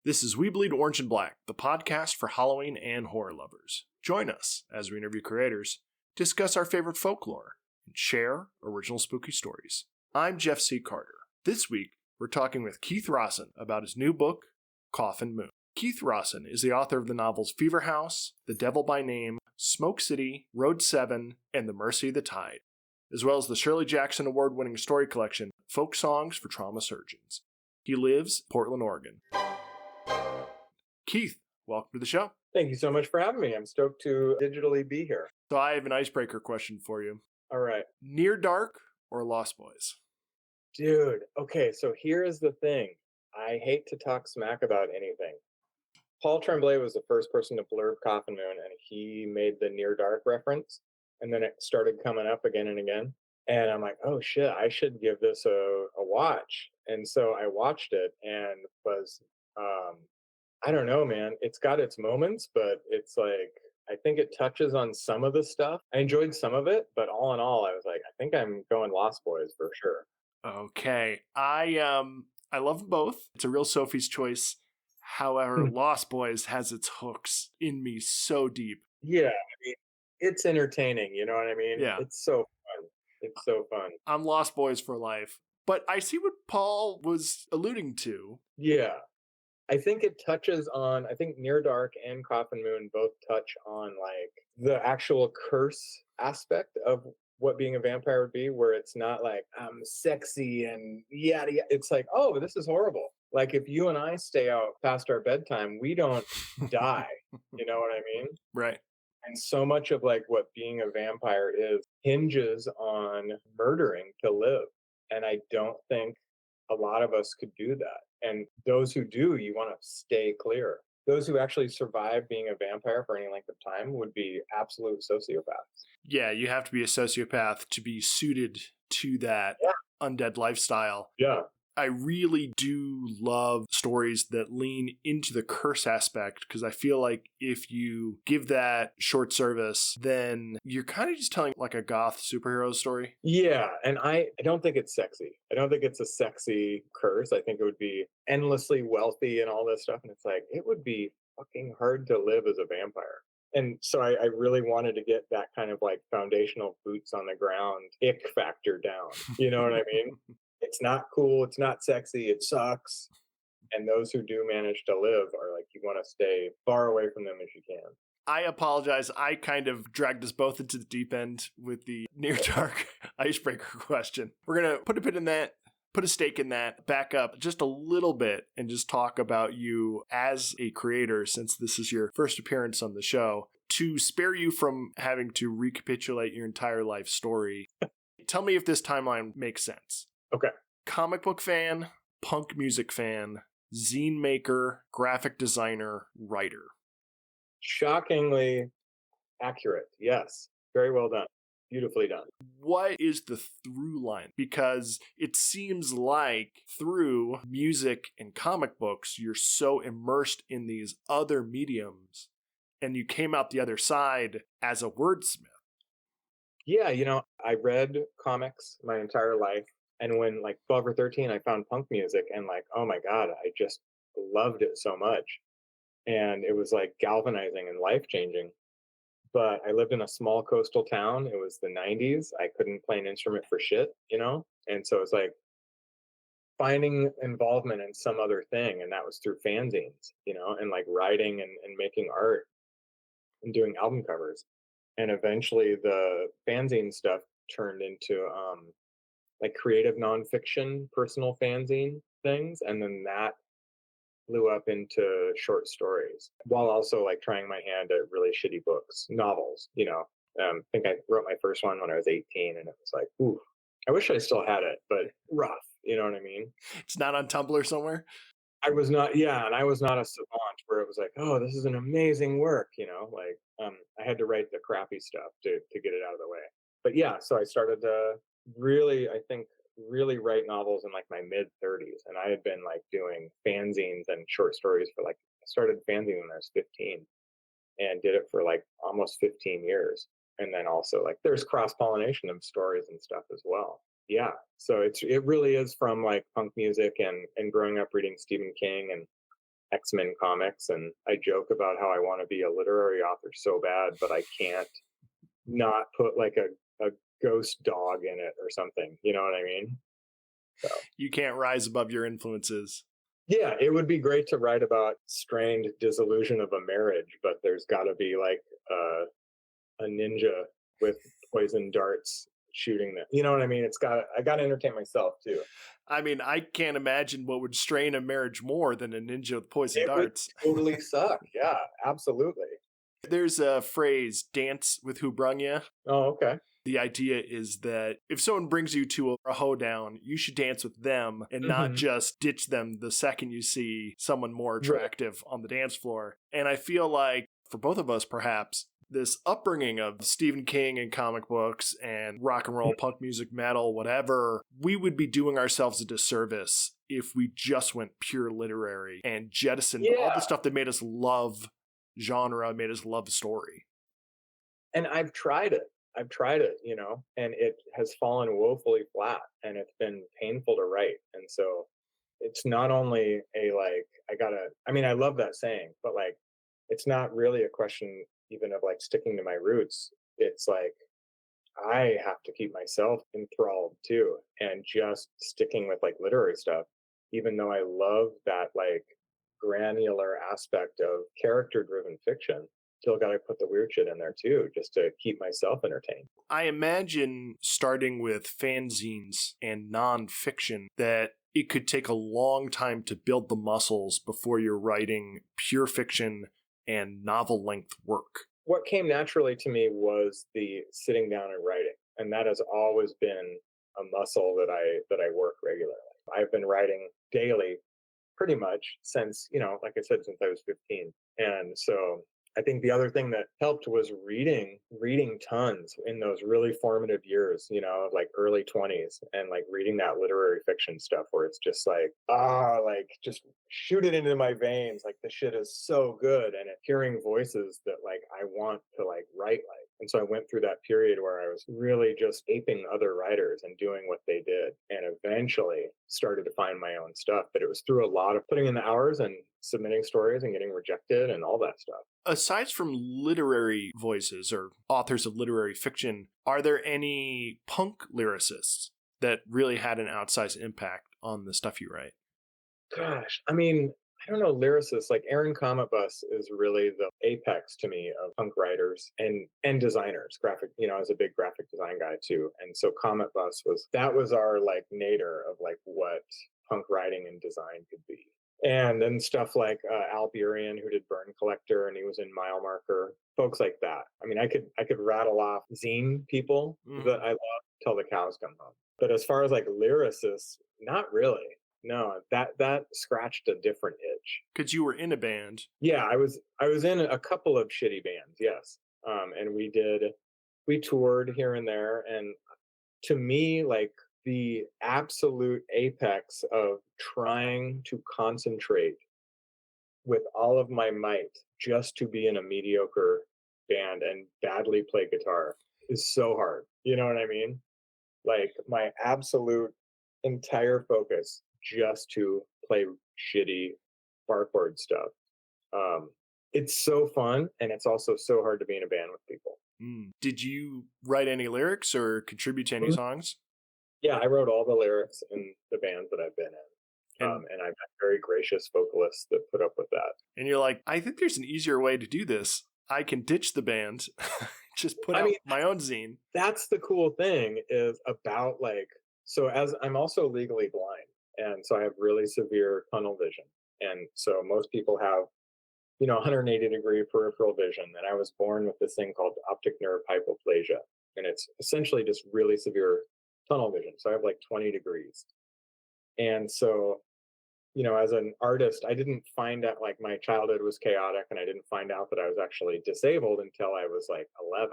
This is We Bleed Orange and Black, the podcast for Halloween and horror lovers. Join us as we interview creators, discuss our favorite folklore, and share original spooky stories. I'm Jeff C. Carter. This week, we're talking with Keith Rosson about his new book, COFFIN MOON. Keith Rosson is the author of the novels Fever House, The Devil by Name, Smoke City, Road 7, and The Mercy of the Tide, as well as the Shirley Jackson Award-winning story collection, Folk Songs for Trauma Surgeons. He lives in Portland, Oregon. Keith, welcome to the show. Thank you so much for having me. I'm stoked to digitally be here. So I have an icebreaker question for you. All right. Near Dark or Lost Boys? Dude, okay, so here is the thing. I hate to talk smack about anything. Paul Tremblay was the first person to blurb Coffin Moon, and he made the Near Dark reference, and then it started coming up again and again. And I'm like, oh shit, I should give this a watch. And so I watched it and was... I don't know, man. It's got its moments, but it's like, I think it touches on some of the stuff. I enjoyed some of it, but all in all, I was like, I think I'm going Lost Boys for sure. Okay. I love them both. It's a real Sophie's choice. However, Lost Boys has its hooks in me so deep. Yeah, I mean, it's entertaining, you know what I mean? Yeah. It's so fun. It's so fun. I'm Lost Boys for life. But I see what Paul was alluding to. Yeah. I think it touches on, I think Near Dark and Coffin Moon both touch on like the actual curse aspect of what being a vampire would be, where it's not like I'm sexy and yada yada. It's like, oh, this is horrible. Like if you and I stay out past our bedtime, we don't die. You know what I mean? Right. And so much of like what being a vampire is hinges on murdering to live. And I don't think a lot of us could do that. And those who do, you want to stay clear. Those who actually survive being a vampire for any length of time would be absolute sociopaths. Yeah, you have to be a sociopath to be suited to that undead lifestyle. Yeah. I really do love stories that lean into the curse aspect, because I feel like if you give that short service, then you're kind of just telling like a goth superhero story. Yeah, and I don't think it's sexy. I don't think it's a sexy curse. I think it would be endlessly wealthy and all this stuff. And it's like, it would be fucking hard to live as a vampire. And so I really wanted to get that kind of like foundational boots on the ground ick factor down. You know what I mean? It's not cool. It's not sexy. It sucks. And those who do manage to live are like, you want to stay far away from them as you can. I apologize. I kind of dragged us both into the deep end with the Near Dark icebreaker question. We're going to put a pin in that, put a stake in that, back up just a little bit and just talk about you as a creator, since this is your first appearance on the show, to spare you from having to recapitulate your entire life story. Tell me if this timeline makes sense. Okay. Comic book fan, punk music fan, zine maker, graphic designer, writer. Shockingly accurate. Yes. Very well done. Beautifully done. What is the through line? Because it seems like through music and comic books, you're so immersed in these other mediums and you came out the other side as a wordsmith. Yeah, you know, I read comics my entire life. And when like 12 or 13, I found punk music and like, oh my God, I just loved it so much. And it was like galvanizing and life-changing. But I lived in a small coastal town. It was the 90s. I couldn't play an instrument for shit, you know? And so it's like finding involvement in some other thing. And that was through fanzines, you know, and like writing and making art and doing album covers. And eventually the fanzine stuff turned into like creative nonfiction, personal fanzine things. And then that blew up into short stories while also like trying my hand at really shitty books, novels, you know. I think I wrote my first one when I was 18 and it was like, ooh, I wish I still had it, but rough, you know what I mean? It's not on Tumblr somewhere? I was not, yeah, and I was not a savant where it was like, oh, this is an amazing work, you know, like I had to write the crappy stuff to get it out of the way. But yeah, so I started to really write novels in like my mid 30s. And I had been like doing fanzines and short stories for like, I started fanzine when I was 15 and did it for like almost 15 years. And then also like there's cross-pollination of stories and stuff as well. Yeah. So it really is from like punk music and growing up reading Stephen King and X-Men comics, and I joke about how I want to be a literary author so bad, but I can't not put like a ghost dog in it or something. You know what I mean? So. You can't rise above your influences. Yeah, it would be great to write about strained disillusion of a marriage, but there's got to be like a ninja with poison darts shooting them. You know what I mean? I got to entertain myself too. I mean, I can't imagine what would strain a marriage more than a ninja with poison It darts. would totally suck. Yeah, absolutely. There's a phrase, dance with who brung you. Oh, okay. The idea is that if someone brings you to a hoedown, you should dance with them and not just ditch them the second you see someone more attractive on the dance floor. And I feel like for both of us, perhaps, this upbringing of Stephen King and comic books and rock and roll, punk music, metal, whatever, we would be doing ourselves a disservice if we just went pure literary and jettisoned all the stuff that made us love genre, made us love story. And I've tried it, you know, and it has fallen woefully flat, and it's been painful to write. And so it's not only I love that saying, but like, it's not really a question even of like sticking to my roots. It's like, I have to keep myself enthralled too, and just sticking with like literary stuff, even though I love that like granular aspect of character driven fiction. Still got to put the weird shit in there too, just to keep myself entertained. I imagine starting with fanzines and nonfiction that it could take a long time to build the muscles before you're writing pure fiction and novel-length work. What came naturally to me was the sitting down and writing, and that has always been a muscle that I work regularly. I've been writing daily pretty much since, you know, like I said, since I was 15. And so I think the other thing that helped was reading tons in those really formative years, you know, like early 20s, and like reading that literary fiction stuff where it's just like, like just shoot it into my veins. Like the shit is so good. And hearing voices that like I want to like write like. And so I went through that period where I was really just aping other writers and doing what they did, and eventually started to find my own stuff. But it was through a lot of putting in the hours and submitting stories and getting rejected and all that stuff. Aside from literary voices or authors of literary fiction, are there any punk lyricists that really had an outsized impact on the stuff you write? Gosh, I mean, I don't know, lyricists like Aaron Cometbus is really the apex to me of punk writers and designers, graphic, you know, as a big graphic design guy too. And so Cometbus was our like nadir of like what punk writing and design could be. And then stuff like Al Burian, who did Burn Collector, and he was in Mile Marker, folks like that. I mean, I could rattle off zine people that I love till the cows come home. But as far as like lyricists, not really. No, that scratched a different itch. Because you were in a band. Yeah, I was in a couple of shitty bands, yes. And we toured here and there, and to me, like the absolute apex of trying to concentrate with all of my might just to be in a mediocre band and badly play guitar is so hard. You know what I mean? Like my absolute entire focus just to play shitty bar chord stuff. It's so fun, and it's also so hard to be in a band with people. Did you write any lyrics or contribute to any songs? Yeah, I wrote all the lyrics in the bands that I've been in. And I've had very gracious vocalists that put up with that. And you're like, I think there's an easier way to do this. I can ditch the band, just put out my own zine. That's the cool thing is about like, so as I'm also legally blind, and so I have really severe tunnel vision. And so most people have, you know, 180 degree peripheral vision. And I was born with this thing called optic nerve hypoplasia. And it's essentially just really severe tunnel vision. So I have like 20 degrees. And so, you know, as an artist, I didn't find out, like my childhood was chaotic, and I didn't find out that I was actually disabled until I was like 11.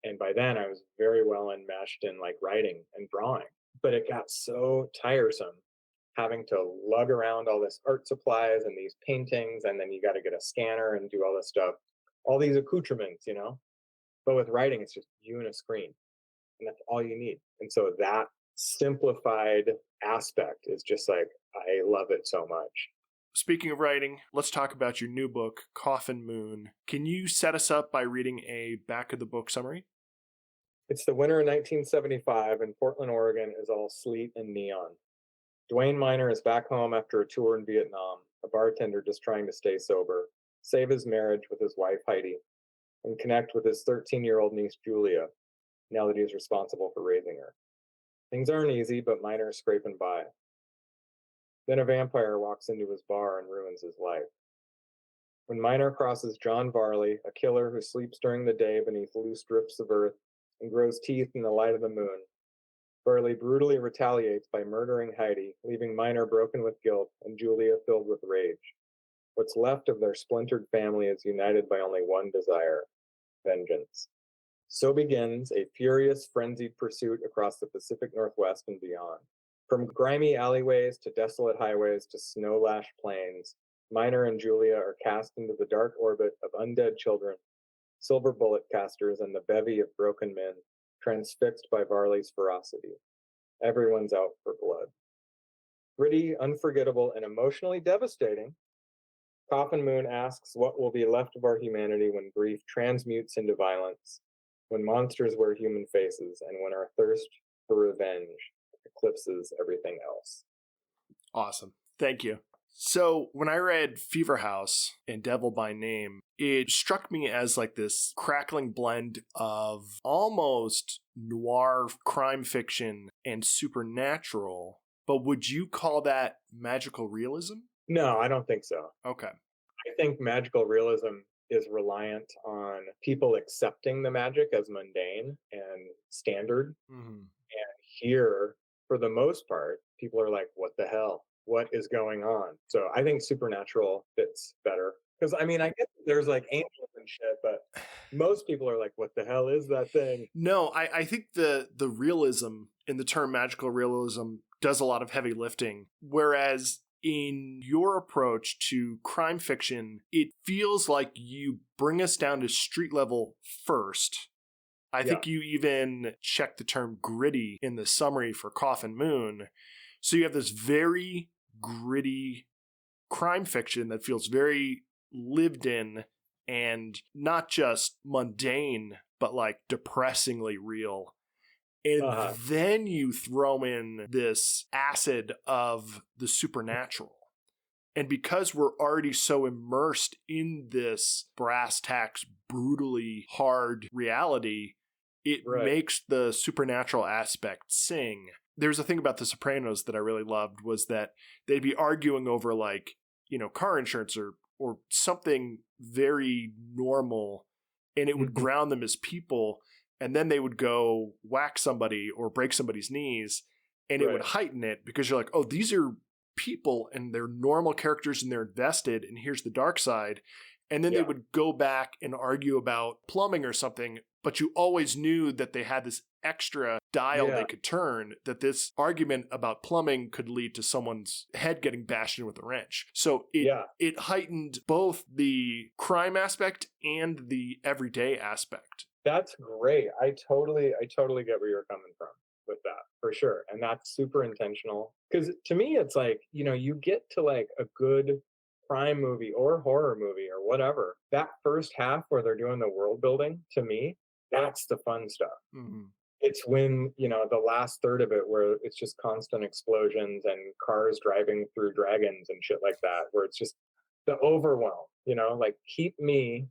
And by then I was very well enmeshed in like writing and drawing. But it got so tiresome having to lug around all this art supplies and these paintings, and then you got to get a scanner and do all this stuff, all these accoutrements, you know. But with writing, it's just you and a screen, and that's all you need. And so that simplified aspect is just like, I love it so much. Speaking of writing, let's talk about your new book, Coffin Moon. Can you set us up by reading a back of the book summary? It's the winter of 1975, and Portland, Oregon is all sleet and neon. Dwayne Miner is back home after a tour in Vietnam, a bartender just trying to stay sober, save his marriage with his wife Heidi, and connect with his 13-year-old niece Julia, now that he's responsible for raising her. Things aren't easy, but Miner is scraping by. Then a vampire walks into his bar and ruins his life. When Miner crosses John Varley, a killer who sleeps during the day beneath loose drifts of earth and grows teeth in the light of the moon, Varley brutally retaliates by murdering Heidi, leaving Miner broken with guilt and Julia filled with rage. What's left of their splintered family is united by only one desire: vengeance. So begins a furious, frenzied pursuit across the Pacific Northwest and beyond. From grimy alleyways to desolate highways to snow-lashed plains, Miner and Julia are cast into the dark orbit of undead children, silver bullet casters, and the bevy of broken men, transfixed by Varley's ferocity. Everyone's out for blood. Gritty, unforgettable, and emotionally devastating, Coffin Moon asks what will be left of our humanity when grief transmutes into violence, when monsters wear human faces, and when our thirst for revenge eclipses everything else. Awesome. Thank you. So when I read Fever House and Devil by Name, it struck me as like this crackling blend of almost noir crime fiction and supernatural. But would you call that magical realism? No, I don't think so. Okay. I think magical realism is reliant on people accepting the magic as mundane and standard. Mm-hmm. And here, for the most part, people are like, what the hell? What is going on? So I think supernatural fits better. Because I mean, I guess there's like angels and shit, but most people are like, what the hell is that thing? No, I think the realism in the term magical realism does a lot of heavy lifting. Whereas in your approach to crime fiction, it feels like you bring us down to street level first. I think you even check the term gritty in the summary for Coffin Moon. So you have this very gritty crime fiction that feels very lived in and not just mundane, but like depressingly real. And then you throw in this acid of the supernatural. And because we're already so immersed in this brass tacks, brutally hard reality, it makes the supernatural aspect sing. There's a thing about The Sopranos that I really loved was that they'd be arguing over like, car insurance or something very normal, and it would ground them as people. And then they would go whack somebody or break somebody's knees, and it would heighten it because you're like, oh, these are people and they're normal characters and they're invested, and here's the dark side. And then they would go back and argue about plumbing or something, but you always knew that they had this extra dial they could turn, that this argument about plumbing could lead to someone's head getting bashed in with a wrench. So it heightened both the crime aspect and the everyday aspect. That's great. I totally get where you're coming from with that, for sure. And that's super intentional. Because to me, it's like, you get to like a good crime movie or horror movie or whatever. That first half where they're doing the world building, to me, that's the fun stuff. Mm-hmm. It's when, the last third of it where it's just constant explosions and cars driving through dragons and shit like that, where it's just the overwhelm, like keep me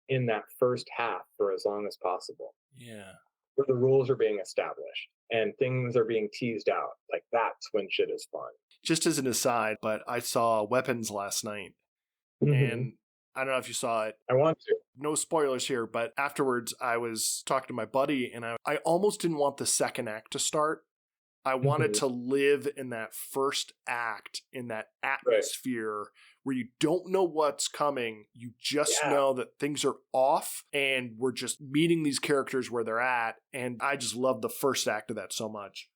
in that first half for as long as possible. Yeah. Where the rules are being established and things are being teased out. Like that's when shit is fun. Just as an aside, but I saw Weapons last night, and I don't know if you saw it. I want to. No spoilers here, but afterwards I was talking to my buddy, and I almost didn't want the second act to start. I wanted to live in that first act, in that atmosphere where you don't know what's coming. You just know that things are off, and we're just meeting these characters where they're at. And I just love the first act of that so much.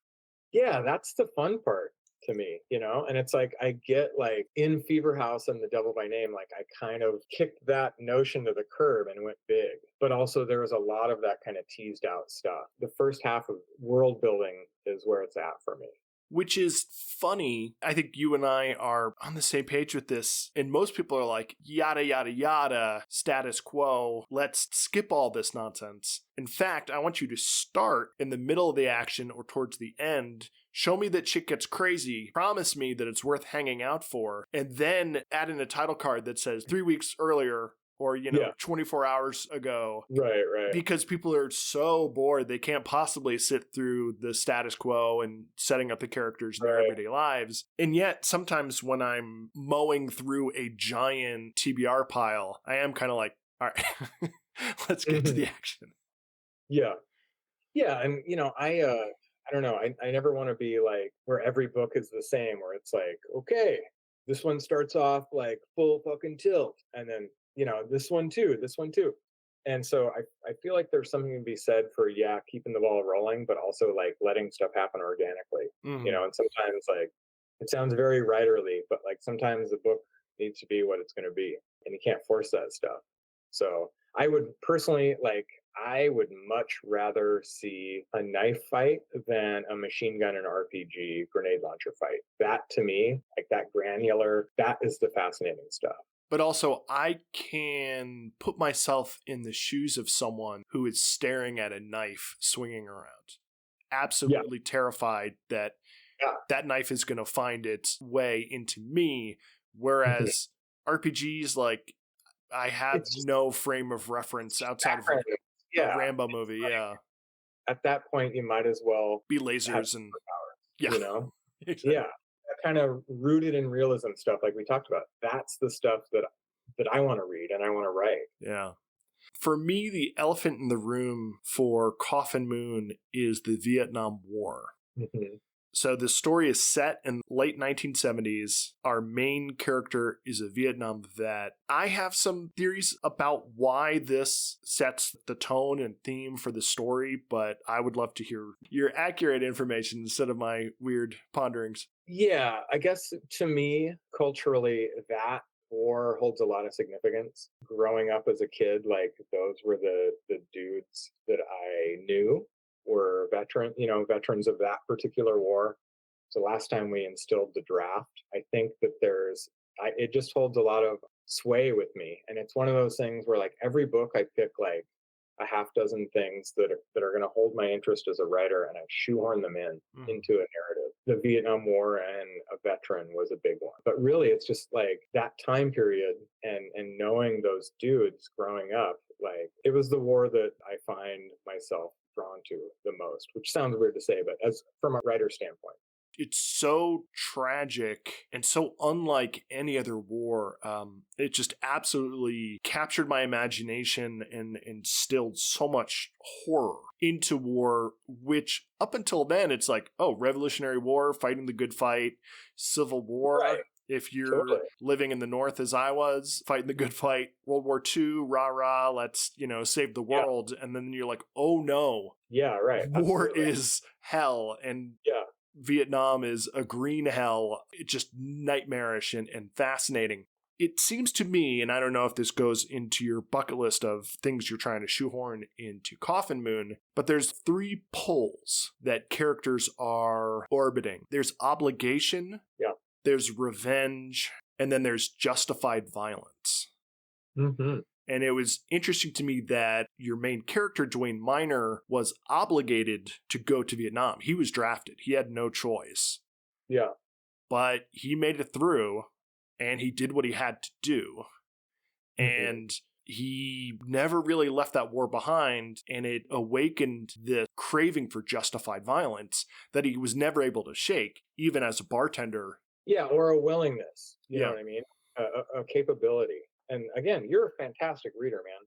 Yeah, that's the fun part to me, and it's like I get like in Fever House and The Devil by Name, like I kind of kicked that notion to the curb and went big, but also there was a lot of that kind of teased out stuff. The first half of world building is where it's at for me. which is funny. I think you and I are on the same page with this. And most people are like, yada, yada, yada, status quo. Let's skip all this nonsense. In fact, I want you to start in the middle of the action or towards the end. Show me that shit gets crazy. Promise me that it's worth hanging out for. And then add in a title card that says 3 weeks earlier or, 24 hours ago. Right. Because people are so bored, they can't possibly sit through the status quo and setting up the characters in their everyday lives. And yet, sometimes when I'm mowing through a giant TBR pile, I am kind of like, all right, let's get to the action. Yeah. And, I don't know. I never want to be like where every book is the same, where it's like, okay, this one starts off like full fucking tilt. And then, this one too. And so I feel like there's something to be said for, keeping the ball rolling, but also like letting stuff happen organically, and sometimes like it sounds very writerly, but like sometimes the book needs to be what it's going to be and you can't force that stuff. So I would personally I would much rather see a knife fight than a machine gun and RPG grenade launcher fight. That to me, like that granular, that is the fascinating stuff. But also, I can put myself in the shoes of someone who is staring at a knife swinging around. Absolutely terrified that that knife is going to find its way into me. Whereas RPGs, like, I have no frame of reference outside of a Rambo movie. At that point, you might as well be lasers and powers, Exactly. Yeah. Kind of rooted in realism stuff like we talked about. That's the stuff that I want to read and I want to write. Yeah. For me, the elephant in the room for Coffin Moon is the Vietnam War. So the story is set in the late 1970s. Our main character is a Vietnam vet. I have some theories about why this sets the tone and theme for the story, but I would love to hear your accurate information instead of my weird ponderings. Yeah, I guess to me, culturally, that war holds a lot of significance. Growing up as a kid, like those were the dudes that I knew were veterans of that particular war. So last time we instilled the draft, I think that it just holds a lot of sway with me. And it's one of those things where like every book I pick like a half dozen things that are going to hold my interest as a writer, and I shoehorn them into a narrative. The Vietnam War and a veteran was a big one. But really, it's just like that time period and knowing those dudes growing up, like it was the war that I find myself drawn to the most, which sounds weird to say, but as from a writer's standpoint. It's so tragic and so unlike any other war. It just absolutely captured my imagination and instilled so much horror into war, which up until then, it's like, oh, Revolutionary War, fighting the good fight, Civil War. Right. If you're living in the North as I was, fighting the good fight, World War II, rah, let's, save the world. And then you're like, oh no. Yeah, right. War is hell. And Vietnam is a green hell. It's just nightmarish and fascinating. It seems to me, and I don't know if this goes into your bucket list of things you're trying to shoehorn into Coffin Moon, but there's 3 poles that characters are orbiting. There's obligation, there's revenge, and then there's justified violence. And it was interesting to me that your main character, Dwayne Minor, was obligated to go to Vietnam. He was drafted. He had no choice. Yeah. But he made it through, and he did what he had to do. And he never really left that war behind, and it awakened the craving for justified violence that he was never able to shake, even as a bartender. Yeah, or a willingness. You know what I mean? A capability. And again, you're a fantastic reader, man.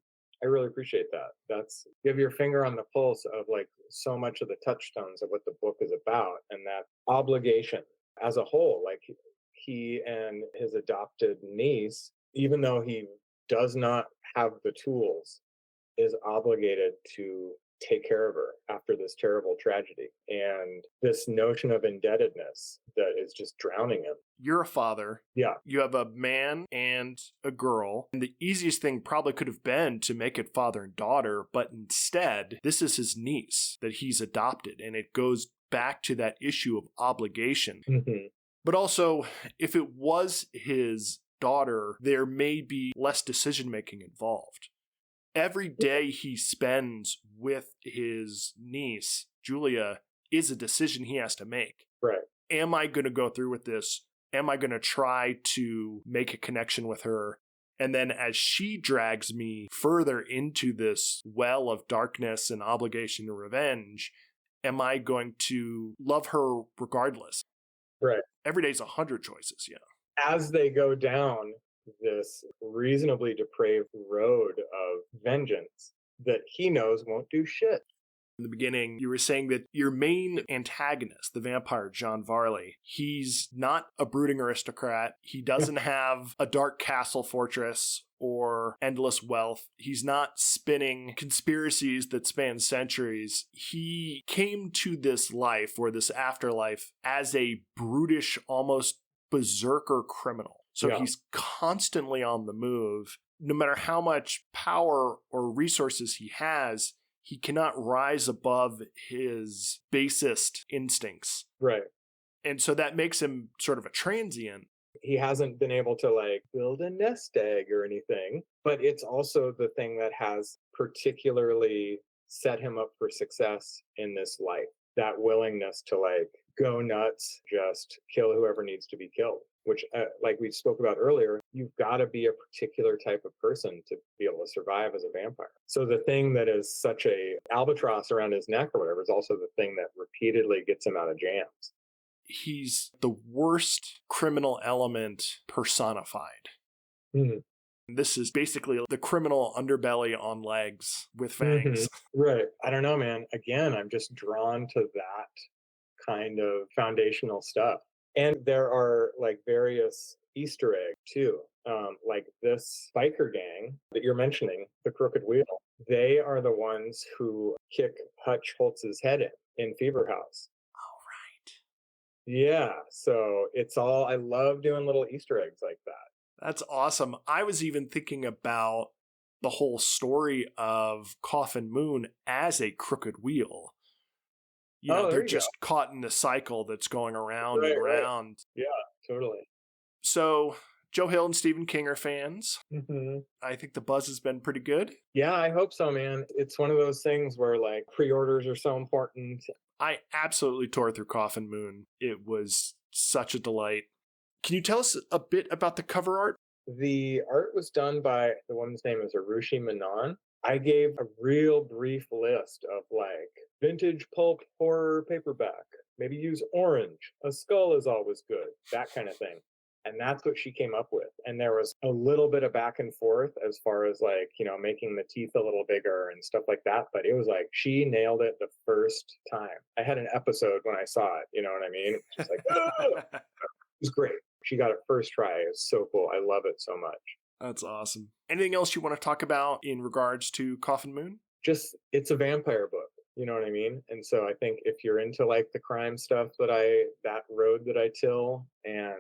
I really appreciate that. You have your finger on the pulse of like so much of the touchstones of what the book is about, and that obligation as a whole. Like he and his adopted niece, even though he does not have the tools, is obligated to take care of her after this terrible tragedy. And this notion of indebtedness that is just drowning him. You're a father. Yeah. You have a man and a girl. And the easiest thing probably could have been to make it father and daughter, but instead, this is his niece that he's adopted. And it goes back to that issue of obligation. Mm-hmm. But also, if it was his daughter, there may be less decision-making involved. Every day he spends with his niece, Julia, is a decision he has to make. Right. Am I going to go through with this? Am I going to try to make a connection with her? And then as she drags me further into this well of darkness and obligation and revenge, am I going to love her regardless? Right. Every day's 100 choices, yeah. As they go down this reasonably depraved road of vengeance that he knows won't do shit. In the beginning, you were saying that your main antagonist, the vampire, John Varley, he's not a brooding aristocrat. He doesn't have a dark castle fortress or endless wealth. He's not spinning conspiracies that span centuries. He came to this life or this afterlife as a brutish, almost berserker criminal. So he's constantly on the move. No matter how much power or resources he has, he cannot rise above his basest instincts. Right. And so that makes him sort of a transient. He hasn't been able to like build a nest egg or anything, but it's also the thing that has particularly set him up for success in this life. That willingness to like go nuts, just kill whoever needs to be killed. Which, like we spoke about earlier, you've got to be a particular type of person to be able to survive as a vampire. So the thing that is such a albatross around his neck or whatever is also the thing that repeatedly gets him out of jams. He's the worst criminal element personified. Mm-hmm. This is basically the criminal underbelly on legs with fangs. Mm-hmm. Right. I don't know, man. Again, I'm just drawn to that kind of foundational stuff. And there are like various Easter eggs too. Like this biker gang that you're mentioning, the Crooked Wheel, they are the ones who kick Hutch Holtz's head in Fever House. Oh, right. Yeah. So it's all, I love doing little Easter eggs like that. That's awesome. I was even thinking about the whole story of Coffin Moon as a crooked wheel. You know, they're just caught in the cycle that's going around and around. Right. Yeah, totally. So Joe Hill and Stephen King are fans. Mm-hmm. I think the buzz has been pretty good. Yeah, I hope so, man. It's one of those things where like pre-orders are so important. I absolutely tore through Coffin Moon. It was such a delight. Can you tell us a bit about the cover art? The art was done by the woman's name is Arushi Menon. I gave a real brief list of like vintage pulp horror paperback. Maybe use orange. A skull is always good. That kind of thing. And that's what she came up with. And there was a little bit of back and forth as far as like, you know, making the teeth a little bigger and stuff like that. But it was like, she nailed it the first time. I had an episode when I saw it. You know what I mean? It was just like, oh! It was great. She got it first try. It's so cool. I love it so much. That's awesome. Anything else you want to talk about in regards to Coffin Moon? Just, it's a vampire book. You know what I mean? And so I think if you're into like the crime stuff that road that I till and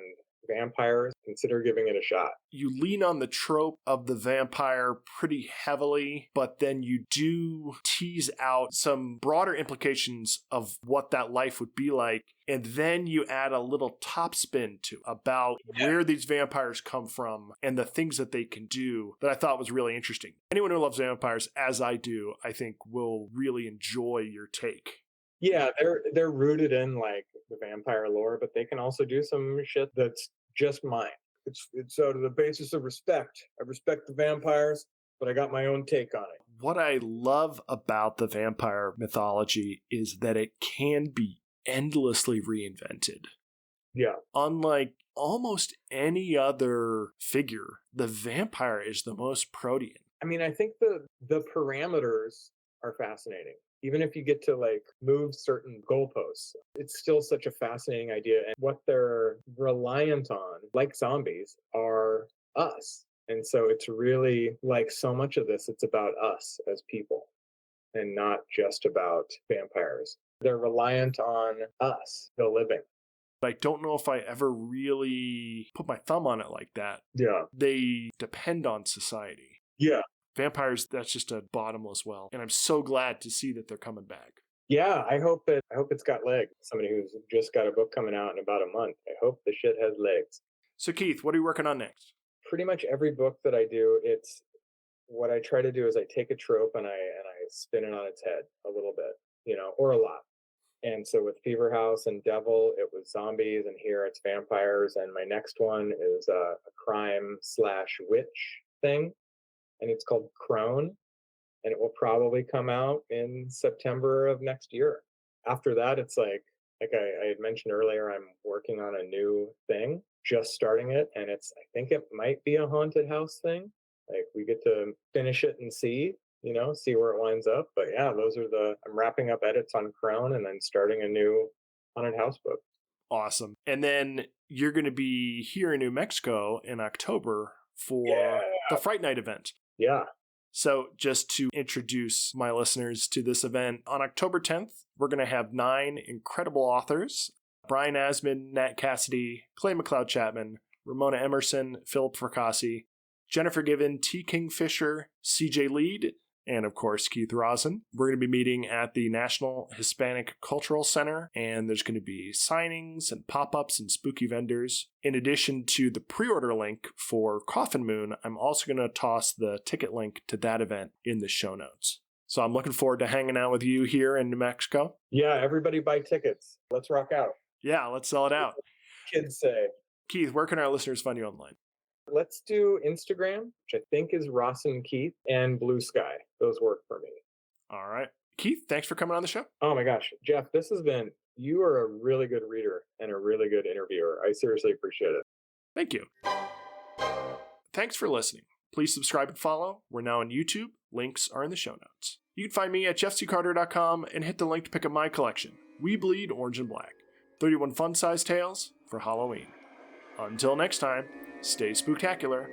vampires, consider giving it a shot. You lean on the trope of the vampire pretty heavily, but then you do tease out some broader implications of what that life would be like. And then you add a little top spin to about where these vampires come from and the things that they can do that I thought was really interesting. Anyone who loves vampires, as I do, I think will really enjoy your take. Yeah, they're rooted in like the vampire lore, but they can also do some shit that's just mine. It's out of the basis of respect. I respect the vampires, but I got my own take on it. What I love about the vampire mythology is that it can be endlessly reinvented. Yeah. Unlike almost any other figure, the vampire is the most protean. I mean, I think the parameters are fascinating. Even if you get to like move certain goalposts, it's still such a fascinating idea. And what they're reliant on, like zombies, are us. And so it's really like so much of this, it's about us as people. and not just about vampires. They're reliant on us, the living. I don't know if I ever really put my thumb on it like that. Yeah. They depend on society. Yeah. Vampires, that's just a bottomless well. And I'm so glad to see that they're coming back. Yeah, I hope it's got legs. Somebody who's just got a book coming out in about a month. I hope the shit has legs. So Keith, what are you working on next? Pretty much every book that I do, it's what I try to do is I take a trope and I spin it on its head a little bit, or a lot. And so with Fever House and Devil, it was zombies, and here it's vampires. And my next one is a crime/witch thing, and it's called Crone, and it will probably come out in September of next year. After that, it's like I had mentioned earlier, I'm working on a new thing, just starting it, and I think it might be a haunted house thing. Like we get to finish it and see where it winds up. But yeah, I'm wrapping up edits on Crone and then starting a new haunted house book. Awesome. And then you're going to be here in New Mexico in October for the Fright Night event. Yeah. So just to introduce my listeners to this event, on October 10th, we're going to have 9 incredible authors: Brian Asman, Nat Cassidy, Clay McLeod Chapman, Ramona Emerson, Philip Fracassi, Jennifer Given, T. Kingfisher, CJ Lead, and of course, Keith Rosson. We're going to be meeting at the National Hispanic Cultural Center, and there's going to be signings and pop-ups and spooky vendors. In addition to the pre-order link for Coffin Moon, I'm also going to toss the ticket link to that event in the show notes. So I'm looking forward to hanging out with you here in New Mexico. Yeah, everybody buy tickets. Let's rock out. Yeah, let's sell it out. Kids say. Keith, where can our listeners find you online? Let's do Instagram, which I think is Rosson Keith, and Blue Sky. Those work for me. All right. Keith, thanks for coming on the show. Oh my gosh, Jeff, you are a really good reader and a really good interviewer. I seriously appreciate it. Thank you. Thanks for listening. Please subscribe and follow. We're now on YouTube. Links are in the show notes. You can find me at jeffccarter.com and hit the link to pick up my collection, We Bleed Orange and Black, 31 fun-sized tales for Halloween. Until next time, stay spooktacular.